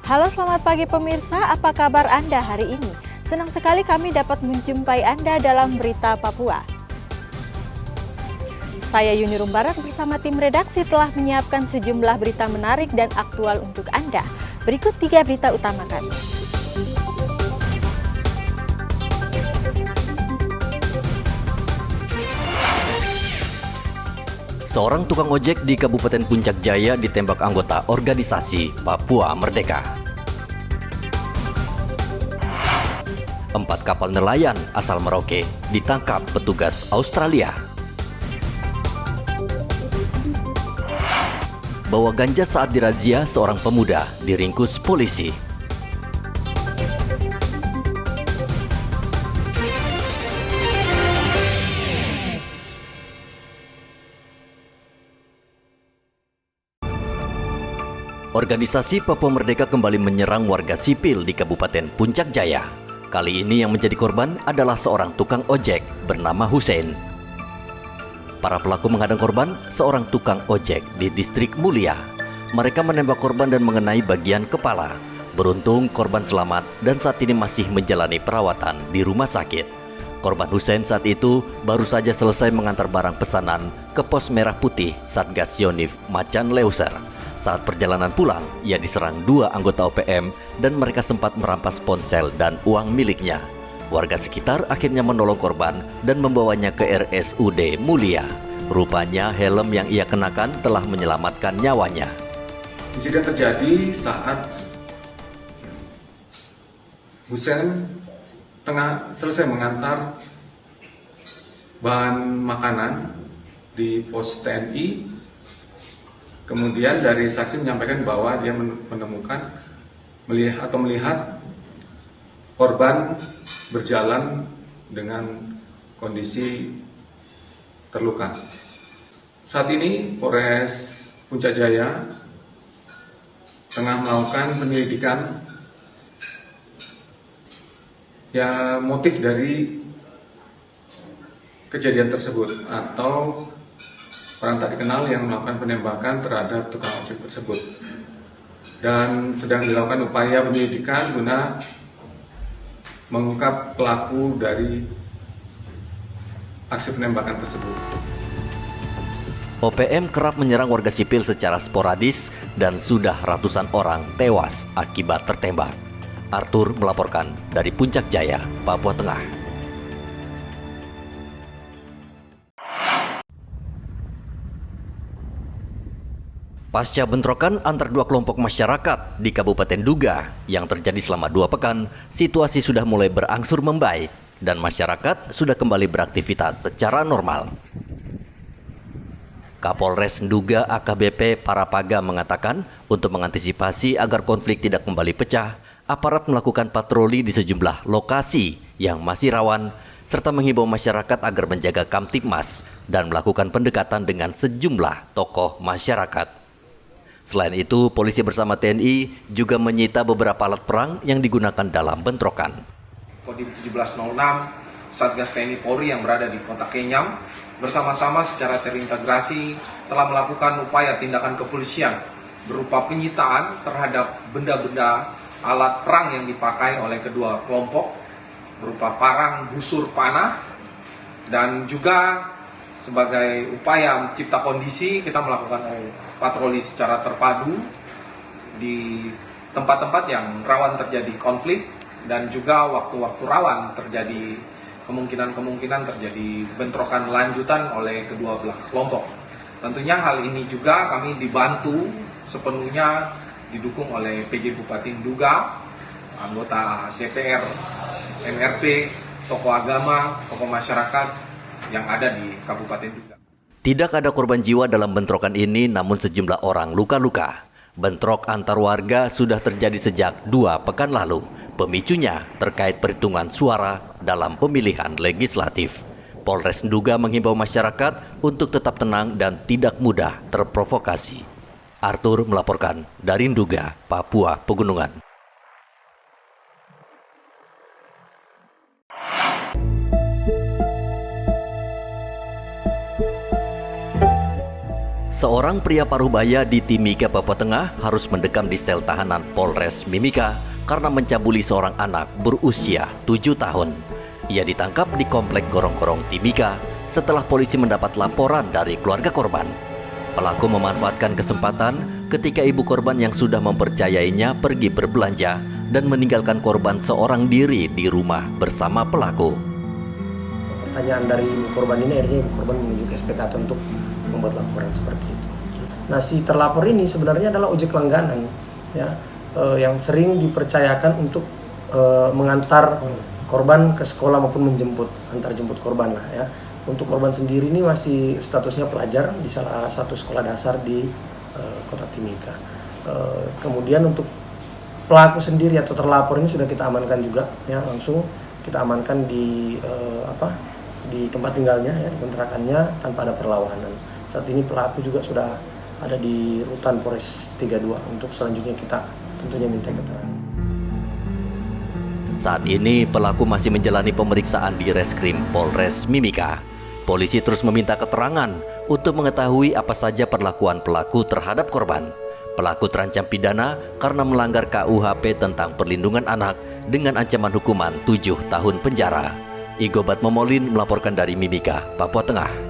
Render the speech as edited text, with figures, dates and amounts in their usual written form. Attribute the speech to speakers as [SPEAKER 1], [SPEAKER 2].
[SPEAKER 1] Halo, selamat pagi pemirsa, apa kabar Anda hari ini? Senang sekali kami dapat menjumpai Anda dalam Berita Papua. Saya Yuni Rumbarak bersama tim redaksi telah menyiapkan sejumlah berita menarik dan aktual untuk Anda. Berikut 3 berita utama kami.
[SPEAKER 2] Seorang tukang ojek di Kabupaten Puncak Jaya ditembak anggota organisasi Papua Merdeka. 4 kapal nelayan asal Merauke ditangkap petugas Australia. Bawa ganja saat dirazia seorang pemuda diringkus polisi. Organisasi Papua Merdeka kembali menyerang warga sipil di Kabupaten Puncak Jaya. Kali ini yang menjadi korban adalah seorang tukang ojek bernama Hussein. Para pelaku menghadang korban, seorang tukang ojek di distrik Mulia. Mereka menembak korban dan mengenai bagian kepala. Beruntung korban selamat dan saat ini masih menjalani perawatan di rumah sakit. Korban Hussein saat itu baru saja selesai mengantar barang pesanan ke pos merah putih Satgas Yonif Macan Leuser. Saat perjalanan pulang, ia diserang 2 anggota OPM dan mereka sempat merampas ponsel dan uang miliknya. Warga sekitar akhirnya menolong korban dan membawanya ke RSUD Mulia. Rupanya helm yang ia kenakan telah menyelamatkan nyawanya.
[SPEAKER 3] Insiden terjadi saat Hussein tengah selesai mengantar bahan makanan di pos TNI. Kemudian dari saksi menyampaikan bahwa dia menemukan melihat korban berjalan dengan kondisi terluka. Saat ini Polres Puncak Jaya tengah melakukan penyelidikan motif dari kejadian tersebut atau orang tak dikenal yang melakukan penembakan terhadap tukang ojek tersebut, dan sedang dilakukan upaya penyelidikan guna mengungkap pelaku dari aksi penembakan tersebut.
[SPEAKER 2] OPM kerap menyerang warga sipil secara sporadis dan sudah ratusan orang tewas akibat tertembak. Arthur melaporkan dari Puncak Jaya, Papua Tengah. Pasca bentrokan antar 2 kelompok masyarakat di Kabupaten Duga yang terjadi selama 2 pekan, situasi sudah mulai berangsur membaik dan masyarakat sudah kembali beraktivitas secara normal. Kapolres Nduga AKBP Parapaga mengatakan untuk mengantisipasi agar konflik tidak kembali pecah, aparat melakukan patroli di sejumlah lokasi yang masih rawan serta menghimbau masyarakat agar menjaga Kamtibmas dan melakukan pendekatan dengan sejumlah tokoh masyarakat. Selain itu, polisi bersama TNI juga menyita beberapa alat perang yang digunakan dalam bentrokan.
[SPEAKER 4] Kodim 1706 Satgas TNI Polri yang berada di Kota Kenyam bersama-sama secara terintegrasi telah melakukan upaya tindakan kepolisian berupa penyitaan terhadap benda-benda alat perang yang dipakai oleh kedua kelompok berupa parang, busur, panah, dan juga sebagai upaya mencipta kondisi kita melakukan patroli secara terpadu di tempat-tempat yang rawan terjadi konflik dan juga waktu-waktu rawan terjadi kemungkinan terjadi bentrokan lanjutan oleh kedua belah kelompok. Tentunya hal ini juga kami dibantu sepenuhnya didukung oleh PJ Bupati Nduga, anggota DPR, MRP, tokoh agama, tokoh masyarakat yang ada di Kabupaten Duga.
[SPEAKER 2] Tidak ada korban jiwa dalam bentrokan ini, namun sejumlah orang luka-luka. Bentrok antar warga sudah terjadi sejak 2 pekan lalu. Pemicunya terkait perhitungan suara dalam pemilihan legislatif. Polres Nduga menghimbau masyarakat untuk tetap tenang dan tidak mudah terprovokasi. Arthur melaporkan dari Nduga, Papua Pegunungan. Seorang pria paruh baya di Timika, Papua Tengah harus mendekam di sel tahanan Polres Mimika karena mencabuli seorang anak berusia 7 tahun. Ia ditangkap di Komplek Gorong-Gorong Timika setelah polisi mendapat laporan dari keluarga korban. Pelaku memanfaatkan kesempatan ketika ibu korban yang sudah mempercayainya pergi berbelanja dan meninggalkan korban seorang diri di rumah bersama pelaku.
[SPEAKER 5] Pertanyaan dari ibu korban ini akhirnya ibu korban menuju ke SPKT untuk membuat laporan seperti itu. Nah, si terlapor ini sebenarnya adalah ojek langganan, ya, yang sering dipercayakan untuk mengantar korban ke sekolah maupun antar jemput korban lah, ya. Untuk korban sendiri ini masih statusnya pelajar di salah satu sekolah dasar di Kota Timika. Kemudian untuk pelaku sendiri atau terlapor ini sudah kita amankan juga, ya, langsung kita amankan di di tempat tinggalnya, ya, di kontrakannya tanpa ada perlawanan. Saat ini pelaku juga sudah ada di rutan Polres 32 untuk selanjutnya kita tentunya minta keterangan.
[SPEAKER 2] Saat ini pelaku masih menjalani pemeriksaan di Reskrim Polres Mimika. Polisi terus meminta keterangan untuk mengetahui apa saja perlakuan pelaku terhadap korban. Pelaku terancam pidana karena melanggar KUHP tentang perlindungan anak dengan ancaman hukuman 7 tahun penjara. Igobat Momolin melaporkan dari Mimika, Papua Tengah.